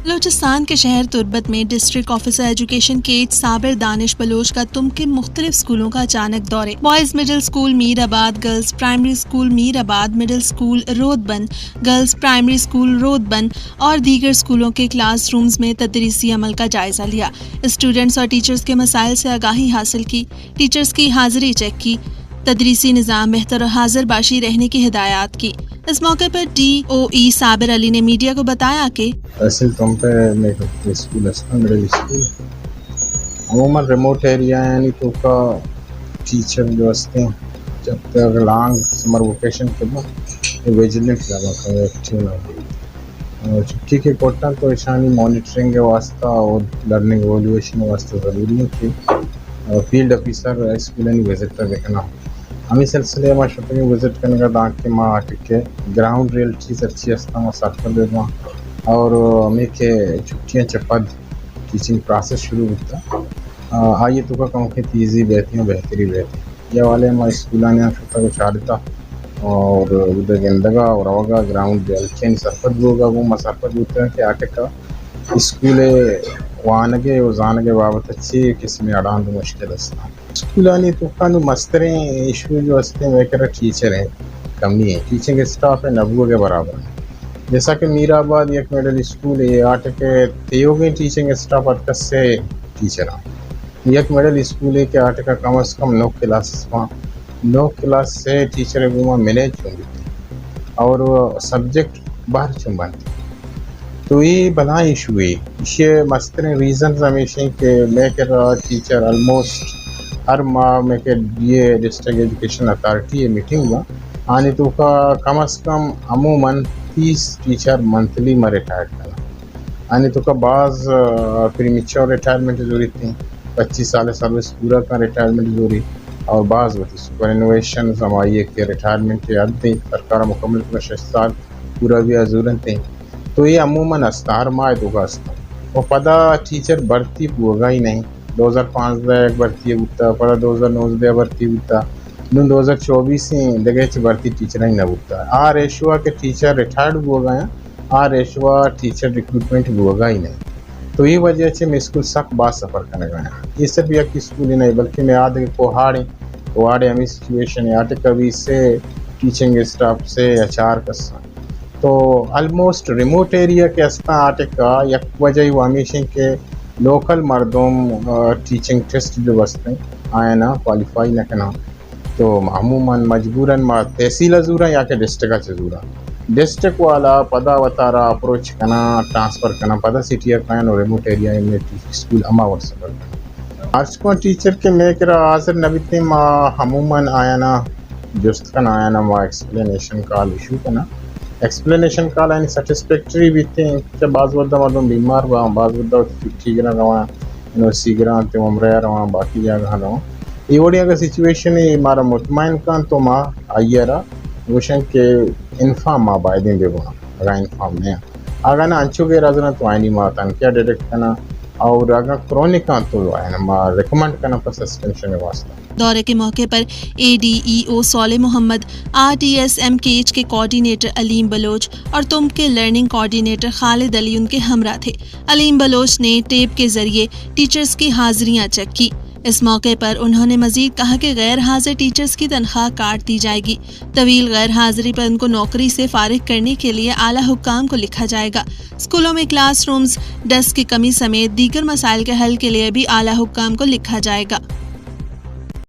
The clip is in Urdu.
بلوچستان کے شہر تربت میں ڈسٹرکٹ آفیسر ایجوکیشن کے صابر دانش بلوچ کا تم کے مختلف اسکولوں کا اچانک دورے. بوائز مڈل اسکول میر آباد، گرلز پرائمری اسکول میر آباد، مڈل اسکول رود بند، گرلز پرائمری اسکول رود بند اور دیگر اسکولوں کے کلاس رومز میں تدریسی عمل کا جائزہ لیا. اسٹوڈنٹس اور ٹیچرز کے مسائل سے آگاہی حاصل کی، ٹیچرز کی حاضری چیک کی، تدریسی نظام بہتر اور حاضر باشی رہنے کی ہدایات کی. اس موقع پر DOE صابر علی نے میڈیا کو بتایا کہ اصل تم پہ اسکول مڈل اسکول عموماً ریموٹ ایریا یعنی تو کا ٹیچر جو ہستے ہیں جب تک لانگ سمر ویکیشن کے بعد ویجیلنٹ زیادہ ایکٹیو نہ ہو. چھٹی کے کوٹا تو اشانی مانیٹرنگ کے واسطہ اور لرننگ ایویلویشن واسطہ ضروری ہے کہ فیلڈ آفیسر اسکول وزٹ کر دیکھنا. ہمیں سلسلے میں شوٹنگ وزٹ کرنے کا تاکہ ماں کے گراؤنڈ ریئلٹیز اچھی ہستا میں ساتھ کر دے دوں اور ہمیں کہ چھٹیاں چپد ٹیچنگ پروسیس شروع ہوتا آئیے تو کا کہوں کہ تیزی بہتری بہتری یہ والے ہمارے اسکولوں نے چھوٹا کو چارتا اور ادھر گندگا اور ہوگا گراؤنڈ ریئلٹین سرپد ہوگا وہ مسافت ہوتا ہے کہ آٹے کا اسکول وانگے وزانگے بابت اچھی قسم اڑان تو مشکل ہستا اسکولانی تو کا مستریں ایشو جو ہستے ہیں وہ ٹیچر ہیں کمی ہے، ٹیچنگ اسٹاف ہے نبوہ کے برابر ہے. جیسا کہ میر آباد ایک مڈل اسکول ہے آٹھ کے تیو گئی ٹیچنگ اسٹاف اٹکس سے ٹیچر ہیں. ایک مڈل اسکول ہے کہ آٹھ کا کم از کم 9 کلاسز وہاں 9 کلاس سے ٹیچر وہاں مینیج چونگی اور سبجیکٹ باہر چنبانتی. تو یہ بنا ایشو ہے یہ مستریں ریزنز ہمیشہ کہ میں کہ رہا ٹیچر آلموسٹ ہر ماہ میں کہ یہ ڈسٹرکٹ ایجوکیشن اتھارٹی ہے میٹنگ ہوا آنے تو کا کم از کم عموماً 30 ٹیچر منتھلی میں ریٹائر کرنا آنے تو کا بعض پریمیچور ریٹائرمنٹ ضروری تھیں 25 سال سروس پورا کا ریٹائرمنٹ ضروری اور بعض ہوتی سپر انوویشن ہماری کہ ریٹائرمنٹ کے عد تھیں سرکار مکمل کا 6 سال پورا بھی ضرورت تھیں. تو یہ عموماً ہر ماہ تو کا ہستا اور پدا ٹیچر بھرتی ہوگا ہی نہیں. 2015 ایک بھرتی ہوتا پدا 2019 بھرتی ہوتا 2024 دگہ بھرتی ٹیچر ہی نہ ہوتا آ ریشوا کے ٹیچر ریٹائرڈ ہوگا ہیں آ ریشوا ٹیچر ریکروٹمنٹ ہوگا ہی نہیں. تو یہ وجہ سے میں اسکول سخت بات سفر کرنے گیا یہ صرف ایک اسکول ہی نہیں بلکہ میں آدھے کوہاڑے ہمیں سچویشن ہے آٹے کبھی سے ٹیچنگ اسٹاف سے اچار کسا تو آلموسٹ ریموٹ ایریا کے استا آٹے کا یک وجہ وہ ہمیشہ کے لوکل مردم ٹیچنگ ٹیسٹ جو بستے آئے نا کوالیفائی نہ کرنا تو عموماً مجبوراً تحصیل ضرورا یا کہ ڈسٹرکٹ ضرورا ڈسٹرکٹ والا پدا وطارا اپروچ کرنا ٹرانسفر کرنا پدا سٹی کائن اور ریموٹ ایریا میں اسکول اما ور سفر کرنا آرٹس کو ٹیچر کے میں کرا حاضر نبیتے ماں عموماً آیا نا جست کنا آیا نا ماں ایکسپلینیشن کال ایشو کنا ایکسپلینیشن کال یعنی سیٹسفیکٹری بھی تھے کہ بعض وقت مردم بیمار ہوا بعض وقت ٹھیک نہ رہا یونیورسٹی گراں تے عمرہ رہا باقی جگہ رہا یہ وڑی اگر سچویشن ہے ہمارا مطمئن کان تو ماں آئیے رہا گوشن کے انفارم ماں بائدیں بے گونا اگر انفارم نہیں اگر نا انچو کے رازنا تو آئینی ماں تن کیا ڈیٹیکٹ کرنا اور اگر کرونک کان تو آئینا ماں ریکمنڈ کرنا پر سسپینشن واسطہ. دورے کے موقع پر ADEO Saleh Muhammad, RTS MKH کے کوارڈینیٹر علیم بلوچ اور تم کے لرننگ کوارڈینیٹر خالد علی ان کے ہمراہ تھے. علیم بلوچ نے ٹیپ کے ذریعے ٹیچرز کی حاضریاں چیک کی. اس موقع پر انہوں نے مزید کہا کہ غیر حاضر ٹیچرز کی تنخواہ کاٹ دی جائے گی. طویل غیر حاضری پر ان کو نوکری سے فارغ کرنے کے لیے اعلیٰ حکام کو لکھا جائے گا. اسکولوں میں کلاس رومز، ڈیسک کی کمی سمیت دیگر مسائل کے حل کے لیے بھی اعلیٰ حکام کو لکھا جائے گا.